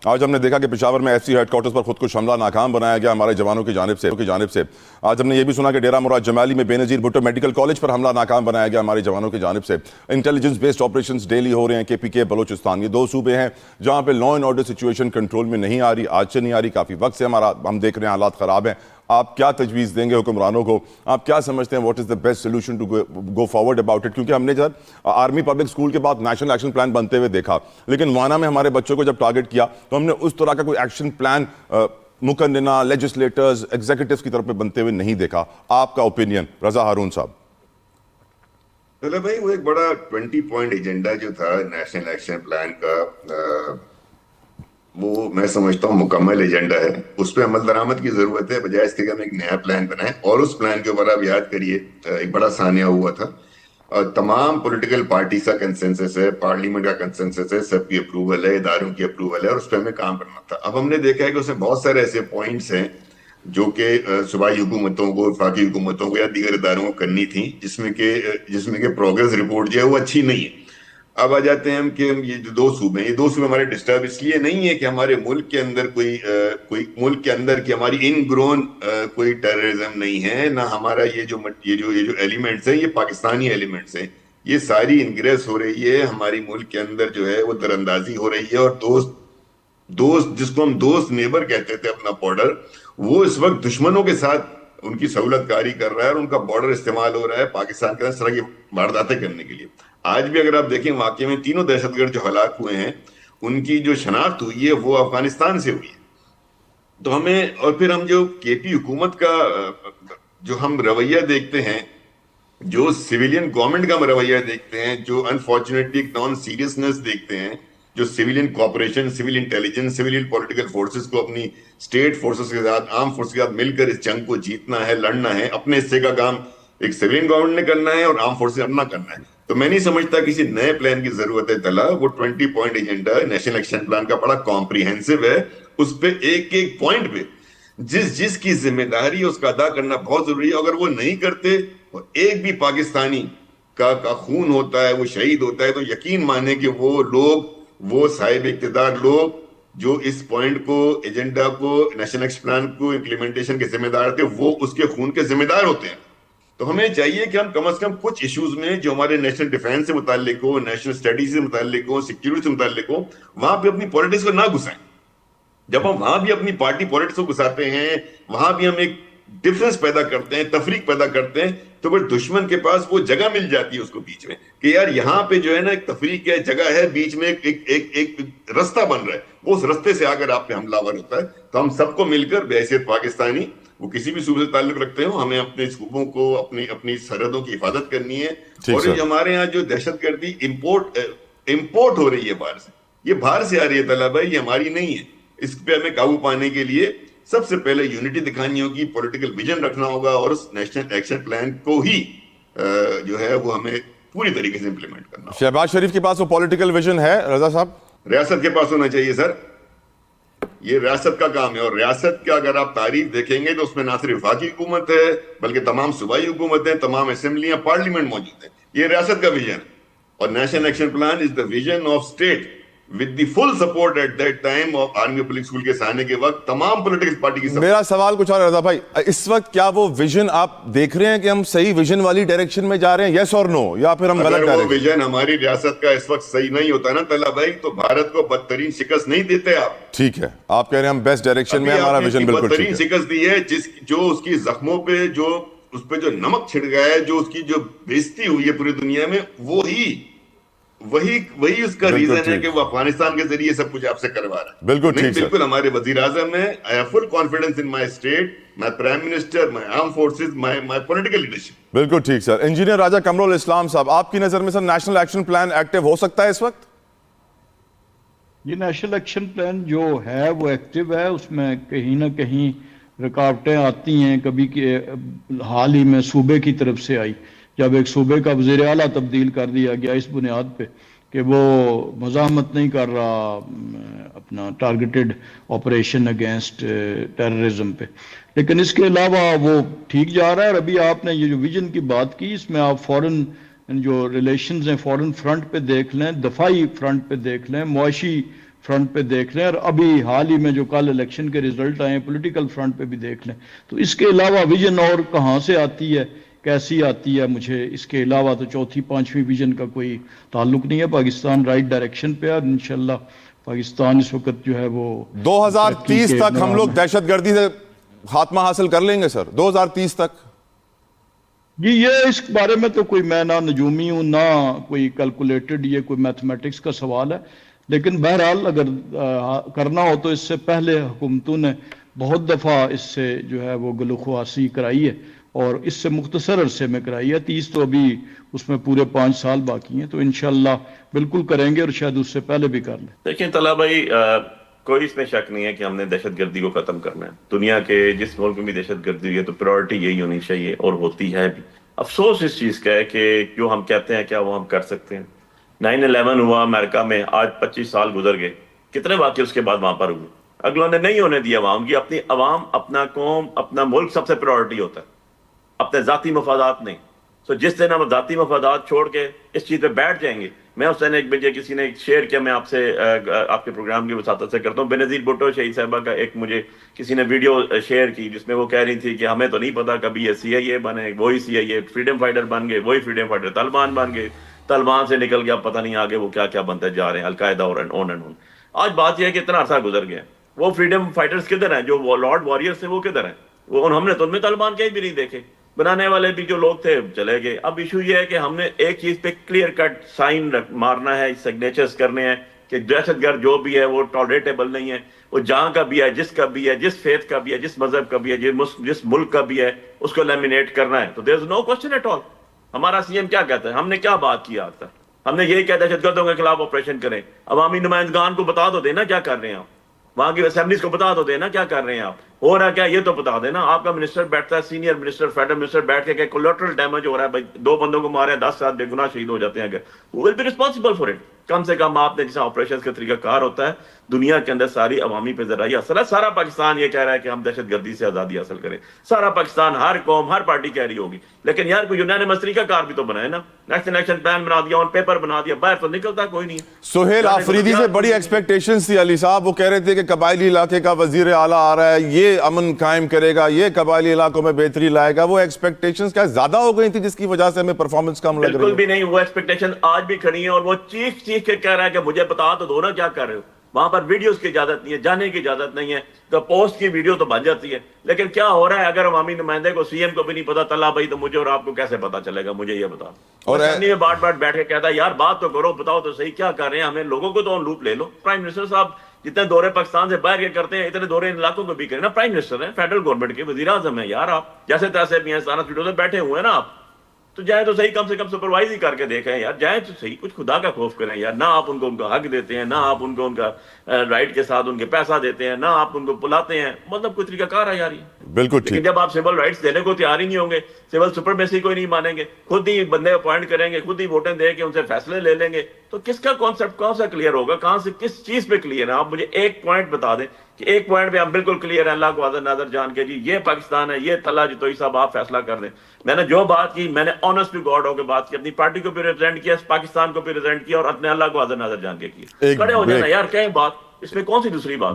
آج ہم نے دیکھا کہ پشاور میں ایف سی ہیڈ کوارٹرز پر خودکش حملہ ناکام بنایا گیا ہمارے جوانوں کی جانب سے آج ہم نے یہ بھی سنا کہ ڈیرہ مراد جمالی میں بے نظیر بھٹو میڈیکل کالج پر حملہ ناکام بنایا گیا ہمارے جوانوں کی جانب سے. انٹیلیجنس بیسڈ آپریشنز ڈیلی ہو رہے ہیں. KPK بلوچستان یہ دو صوبے ہیں جہاں پہ law and order situation control میں نہیں آ رہی. آج سے نہیں آ رہی, کافی وقت سے ہم دیکھ رہے ہیں حالات خراب ہیں. آپ کیا تجویز دیں گے حکمرانوں کو؟ آپ کیا سمجھتے ہیں what is the best solution to go forward about it? کیونکہ ہم نے جب آرمی پبلک اسکول کے بعد نیشنل ایکشن پلان بنتے ہوئے دیکھا, لیکن وانا میں ہمارے بچوں کو جب ٹارگٹ کیا تو ہم نے اس طرح کا کوئی ایکشن پلان مقننہ لیجسلیٹرز ایگزیکٹوز کی طرف پہ بنتے ہوئے نہیں دیکھا. آپ کا اوپینین رضا ہارون صاحب؟ چلو بھائی, وہ ایک بڑا 20 پوائنٹ ایجنڈا جو تھا نیشنل ایکشن پلان کا, وہ میں سمجھتا ہوں مکمل ایجنڈا ہے. اس پہ عمل درآمد کی ضرورت ہے, بجائے اس کے کہ ہم ایک نیا پلان بنائیں. اور اس پلان کے اوپر آپ یاد کریے ایک بڑا سانحہ ہوا تھا, تمام پولیٹیکل پارٹیز کا کنسنسس ہے, پارلیمنٹ کا کنسنسس ہے, سب کی اپروول ہے, اداروں کی اپروول ہے, اور اس پہ ہمیں کام کرنا تھا. اب ہم نے دیکھا ہے کہ اس میں بہت سارے ایسے پوائنٹس ہیں جو کہ صوبائی حکومتوں کو, وفاقی حکومتوں کو یا دیگر اداروں کو کرنی تھی, جس میں کہ پروگریس رپورٹ جو ہے وہ اچھی نہیں ہے. اب آ جاتے ہیں ہم کہ یہ جو دو صوبے ہیں, یہ دو صوبے ہمارے ڈسٹرب اس لیے نہیں ہے کہ ہمارے ملک کے اندر کوئی ملک کے اندر کی ہماری ان گرون کوئی ٹیررزم نہیں ہے, نہ ہمارا یہ جو ایلیمنٹس ہیں یہ پاکستانی ایلیمنٹس ہیں. یہ ساری انگریس ہو رہی ہے ہماری ملک کے اندر, جو ہے وہ دراندازی ہو رہی ہے. اور دوست جس کو ہم دوست نیبر کہتے تھے اپنا بارڈر, وہ اس وقت دشمنوں کے ساتھ ان کی سہولت کاری کر رہا ہے, اور ان کا بارڈر استعمال ہو رہا ہے پاکستان کے اندر اس طرح کی وارداتیں کرنے کے لیے. آج بھی اگر آپ دیکھیں واقعے میں تینوں دہشت گرد جو ہلاک ہوئے ہیں ان کی جو شناخت ہوئی ہے وہ افغانستان سے ہوئی ہے. تو ہمیں, اور پھر ہم جو KP حکومت کا جو ہم رویہ دیکھتے ہیں, جو سویلین گورنمنٹ کا ہم رویہ دیکھتے ہیں, جو انفارچونیٹلی نان سیریسنس دیکھتے ہیں, جو civilian cooperation, civil intelligence, civilian political forces کو اپنی اسٹیٹ فورسز کے ساتھ, آرم فورسز کے ساتھ مل کر اس جنگ کو جیتنا ہے, لڑنا ہے. اپنے حصے کا کام ایک سویلین گورنمنٹ نے کرنا ہے اور آرم فورسز اپنا کرنا ہے. تو میں نہیں سمجھتا کسی نئے پلان کی ضرورت ہے. تلا وہ 20 point agenda national action plan کا بڑا کمپریہنسو ہے. اس پہ ایک ایک پوائنٹ پہ جس کی ذمہ داری اس کا ادا کرنا بہت ضروری ہے. اگر وہ نہیں کرتے اور ایک بھی پاکستانی کا خون ہوتا ہے, وہ شہید ہوتا ہے, تو یقین مانے کہ وہ لوگ, وہ صاحب اقتدار لوگ جو اس پوائنٹ کو, ایجنڈا کو, نیشنل ایکشن پلان کو امپلیمنٹیشن کے ذمہ دار تھے, وہ اس کے خون کے ذمہ دار ہوتے ہیں. تو ہمیں چاہیے کہ ہم کم از کم کچھ ایشوز میں جو ہمارے نیشنل ڈیفینس سے متعلق ہو, نیشنل اسٹڈیز سے متعلق ہو, سیکیورٹی سے متعلق ہو, وہاں پہ اپنی پالیٹکس کو نہ گھسائیں. جب ہم وہاں بھی اپنی پارٹی پالیٹکس کو گھساتے ہیں, وہاں بھی ہم ایک ڈفرنس پیدا کرتے ہیں, تفریق پیدا کرتے ہیں, تو پھر دشمن کے پاس وہ جگہ مل جاتی ہے اس کو بیچ میں کہ یار یہاں پہ جو ہے نا ایک تفریق ہے, جگہ ہے, بیچ میں ایک رستہ بن رہا ہے, وہ اس رستے سے آ کر آپ پہ حملہ آور ہوتا ہے. تو ہم سب کو مل کر بحیثیت پاکستانی, وہ کسی بھی صوبے سے تعلق رکھتے ہوں, ہمیں اپنے صوبوں کو, اپنی سرحدوں کی حفاظت کرنی ہے. اور یہ ہمارے یہاں جو دہشت گردی امپورٹ ہو رہی ہے باہر سے, یہ باہر سے آ رہی ہے طلب ہے, یہ ہماری نہیں ہے. اس پہ ہمیں قابو پانے کے لیے سب سے پہلے یونٹی دکھانی ہوگی, پولیٹیکل ویژن رکھنا ہوگا, اور اس نیشنل ایکشن پلان کو ہی جو ہے وہ ہمیں پوری طریقے سے امپلیمنٹ کرنا ہوگا. شہباز شریف کے پاس وہ پولیٹیکل ویژن ہے رضا صاحب؟ ریاست کے پاس ہونا چاہیے سر, یہ ریاست کا کام ہے. اور ریاست کا اگر آپ تاریخ دیکھیں گے تو اس میں نہ صرف وفاقی حکومت ہے بلکہ تمام صوبائی حکومتیں, تمام اسمبلیاں, پارلیمنٹ موجود ہیں. یہ ریاست کا ویژن ہے. اور national action plan is the vision of state with the full support at that time of army public school کے سانے کے وقت تمام پولیٹیکل پارٹی کی. میرا سوال کچھ اور رضا بھائی, اس وقت کیا وہ ویژن آپ دیکھ رہے ہیں کہ ہم صحیح ویژن والی ڈائریکشن میں جا رہے ہیں, یس اور نو, یا پھر ہم غلط ڈائریکشن؟ اگر وہ ویژن ہماری ریاست کا اس وقت صحیح نہیں ہوتا نا طلع بھائی, تو بھارت کو بدترین شکست نہیں دیتے آپ. ٹھیک ہے, آپ کہہ رہے ہیں ہم بیسٹ ڈائریکشن میں, ہمارا ویژن بالکل ٹھیک ہے. بدترین شکست دی ہے جو اس کی زخموں پہ, جو اس پہ جو نمک چھڑ گیا ہے, جو اس کی جو بےزتی ہوئی ہے پوری دنیا میں, وہی اس کا ریزن ہے کہ وہ افغانستان کے ذریعے سب کچھ آپ سے کروا رہا ہے. بالکل ٹھیک سر. بالکل ہمارے وزیر اعظم ہیں, I have full confidence in my state, my prime minister, my armed forces, my political leadership. بالکل ٹھیک سر. انجینئر راجہ قمر الاسلام صاحب, آپ کی نظر میں سر نیشنل ایکشن پلان ایکٹیو ہو سکتا ہے اس وقت؟ یہ نیشنل ایکشن پلان جو ہے وہ ایکٹیو ہے, اس میں کہیں نہ کہیں رکاوٹیں آتی ہیں. کبھی حال ہی میں صوبے کی طرف سے آئی, جب ایک صوبے کا وزیر اعلیٰ تبدیل کر دیا گیا اس بنیاد پہ کہ وہ مزاحمت نہیں کر رہا اپنا ٹارگیٹڈ آپریشن اگینسٹ ٹیررزم پہ. لیکن اس کے علاوہ وہ ٹھیک جا رہا ہے. اور ابھی آپ نے یہ جو ویژن کی بات کی, اس میں آپ فورن جو ریلیشنز ہیں فورن فرنٹ پہ دیکھ لیں, دفاعی فرنٹ پہ دیکھ لیں, معاشی فرنٹ پہ دیکھ لیں، اور ابھی حال ہی میں جو کل الیکشن کے رزلٹ آئے ہیں پولیٹیکل فرنٹ پہ بھی دیکھ لیں، تو اس کے علاوہ ویژن اور کہاں سے آتی ہے، کیسی آتی ہے، مجھے اس کے علاوہ تو چوتھی پانچویں ویژن کا کوئی تعلق نہیں ہے۔ پاکستان رائٹ ڈائریکشن پہ ہے، اور انشاءاللہ پاکستان اس وقت جو ہے وہ 2030 تک ہم لوگ دہشت گردی سے خاتمہ حاصل کر لیں گے سر، 2030 تک؟ جی یہ اس بارے میں تو کوئی میں نہ نجومی ہوں نہ کوئی کیلکولیٹڈ، یہ کوئی میتھمیٹکس کا سوال ہے، لیکن بہرحال اگر کرنا ہو تو اس سے پہلے حکومتوں نے بہت دفعہ اس سے جو ہے وہ گلوخواسی کرائی ہے، اور اس سے مختصر عرصے میں کرائی ہے۔ 30 تو ابھی اس میں پورے 5 سال باقی ہیں، تو انشاءاللہ بالکل کریں گے، اور شاید اس سے پہلے بھی کر لیں۔ دیکھیں طلحہ بھائی، کوئی اس میں شک نہیں ہے کہ ہم نے دہشت گردی کو ختم کرنا ہے۔ دنیا کے جس ملک میں بھی دہشت گردی ہے تو پرائورٹی یہی ہونی چاہیے، اور ہوتی ہے بھی۔ افسوس اس چیز کا ہے کہ جو ہم کہتے ہیں کیا وہ ہم کر سکتے ہیں۔ 9/11 ہوا امریکہ میں، آج 25 سال گزر گئے، کتنے واقعے اس کے بعد وہاں پر ہوئے؟ اگلوں نے نہیں ہونے دیا عوام کی۔ اپنی عوام، اپنا قوم، اپنا ملک سب سے پرائورٹی ہوتا ہے، اپنے ذاتی مفادات نہیں۔ تو جس دن ہم ذاتی مفادات چھوڑ کے اس چیز پہ بیٹھ جائیں گے، میں اس دن ایک بجے کسی نے شیئر کیا، میں آپ سے آپ کے پروگرام کی وساطت سے کرتا ہوں، بینظیر بھٹو شہید صاحبہ کا ایک مجھے کسی نے ویڈیو شیئر کی، جس میں وہ کہہ رہی تھی کہ ہمیں تو نہیں پتا کبھی یہ CIA بنے، وہی CIA فریڈم فائٹر بن گئے، وہی فریڈم فائٹر طالبان بن گئے، طالبان سے نکل گیا پتہ نہیں آگے وہ کیا کیا بنتے جا رہے ہیں، القاعدہ اور اون اینڈ اون۔ آج بات یہ ہے کہ اتنا عرصہ گزر گیا، وہ فریڈم فائٹرز کدھر ہیں؟ جو لارڈ وارئرز تھے وہ کدھر ہیں؟ وہ ہم نے تو ان میں طالبان کہیں بھی نہیں دیکھے، بنانے والے بھی جو لوگ تھے چلے گئے۔ اب ایشو یہ ہے کہ ہم نے ایک چیز پہ کلیئر کٹ سائن مارنا ہے، سگنیچرز کرنے ہیں کہ دہشت گرد جو بھی ہے وہ ٹالریٹیبل نہیں ہے، وہ جہاں کا بھی ہے، جس کا بھی ہے، جس فیتھ کا بھی ہے، جس مذہب کا بھی ہے، جس ملک کا بھی ہے، اس کو لیمینیٹ کرنا ہے۔ تو دیر از نو کوسچن ایٹ آل۔ ہمارا CM کیا کہتا ہے؟ ہم نے کیا بات کی آج تک؟ ہم نے یہی کہا دہشت گردوں کے خلاف آپریشن کریں۔ عوامی نمائندگان کو بتا دو دینا کیا کر رہے ہیں آپ، وہاں کی اسمبلیز کو بتا دو دینا کیا کر رہے ہیں آپ، ہو رہا کیا یہ تو بتا دینا۔ آپ کا منسٹر بیٹھتا ہے، سینئر منسٹر، فیڈرل منسٹر بیٹھ کے کہ کولیٹرل ڈیمیج ہو رہا ہے، بھائی 2 بندوں کو مارے ہیں، 10 بے گناہ شہید ہو جاتے ہیں، اگر وہ will be responsible for it. کم سے کم آپ نے جیسا آپریشن کا طریقہ کار ہوتا ہے دنیا کے اندر ساری عوامی پہ ذرا یہ اثر ہے۔ سارا پاکستان یہ کہہ رہا ہے کہ ہم دہشت گردی سے آزادی حاصل کریں، سارا پاکستان، ہر قوم، ہر پارٹی کہہ رہی ہوگی، لیکن یار کوئی یونانیمس طریقہ کار بھی تو بنائے نا۔ نیشنل ایکشن پلان بنا دیا، آن پیپر بنا دیا، باہر تو نکلتا کوئی نہیں۔ سہیل آفریدی سے بڑی ایکسپیکٹیشنز تھی علی صاحب، وہ کہہ رہے تھے کہ قبائلی علاقے کا وزیر اعلیٰ آ رہا ہے، یہ امن قائم کرے گا، یہ قبائلی علاقوں میں بہتری لائے گا۔ وہ ایکسپیکٹیشنز کیا زیادہ ہو گئی تھی جس کی وجہ سے ہمیں پرفارمنس کم لگ رہی ہے؟ بالکل بھی نہیں، وہ ایکسپیکٹیشن آج بھی کھڑی ہیں، اور وہ چیخ چیخ کے کہہ رہا ہے کہ مجھے بتا تو دو نا کیا کر رہے ہو۔ وہاں پر ویڈیوز کی اجازت نہیں ہے، جانے کی اجازت نہیں ہے، تو پوسٹ کی ویڈیو تو بن جاتی ہے، لیکن کیا ہو رہا ہے اگر عوامی نمائندے کو، CM کو بھی نہیں پتا طلحہ بھائی، تو مجھے اور آپ کو کیسے پتا چلے گا؟ مجھے یہ بتا۔ اور اسمبلی میں بات بیٹھ کے کہتا ہے یار بات تو کرو، بتاؤ تو صحیح کیا کر رہے ہیں، ہمیں لوگوں کو تو آن لوپ لے لو۔ پرائم منسٹر صاحب جتنے دورے پاکستان سے باہر کے کرتے ہیں، اتنے دورے ان علاقوں کو بھی کریں نا۔ پرائم منسٹر ہیں، فیڈرل گورنمنٹ کے وزیر اعظم ہیں یار، آپ جیسے تیسے بھی ہیں، سارا ویڈیو سے بیٹھے ہوئے ہیں نا آپ، تو جائیں تو صحیح، کم سے کم سپروائز ہی کر کے دیکھیں یار، جائیں تو صحیح، کچھ خدا کا خوف کریں یار۔ نہ آپ ان کو ان کا حق دیتے ہیں، نہ آپ ان کو ان کا رائٹ کے ساتھ ان کے پیسہ دیتے ہیں، نہ آپ ان کو بلاتے ہیں، مطلب کوئی طریقہ کار ہے یار یہ۔ بالکل لیکن جب آپ سول رائٹس دینے کو تیار ہی نہیں ہوں گے، سول سپرمیسی کو ہی نہیں مانیں گے، خود ہی بندے اپوائنٹ کریں گے، خود ہی ووٹیں دے کے ان سے فیصلے لے لیں گے، تو کس کا کانسیپٹ کہاں سے کلیئر ہوگا؟ کہاں سے کس چیز پہ کلیئر ہے؟ آپ مجھے ایک پوائنٹ بتا دیں کہ ایک پوائنٹ پہ ہم بالکل کلیئر ہیں، اللہ کو حاضر ناظر جان کے جی یہ پاکستان ہے، یہ طلحہ جتوئی صاحب آپ فیصلہ کر دیں۔ میں نے جو بات کی، میں نے آنسٹ ٹو گاڈ ہو کے بات کی، اپنی پارٹی کو بھی ریپرزینٹ کیا، پاکستان کو بھی ریپرزینٹ کیا، اور اپنے اللہ کو حاضر ناظر جان کے کیا۔ کھڑے ہو جانا یار، کہیں بات، اس میں کون سی دوسری بات؟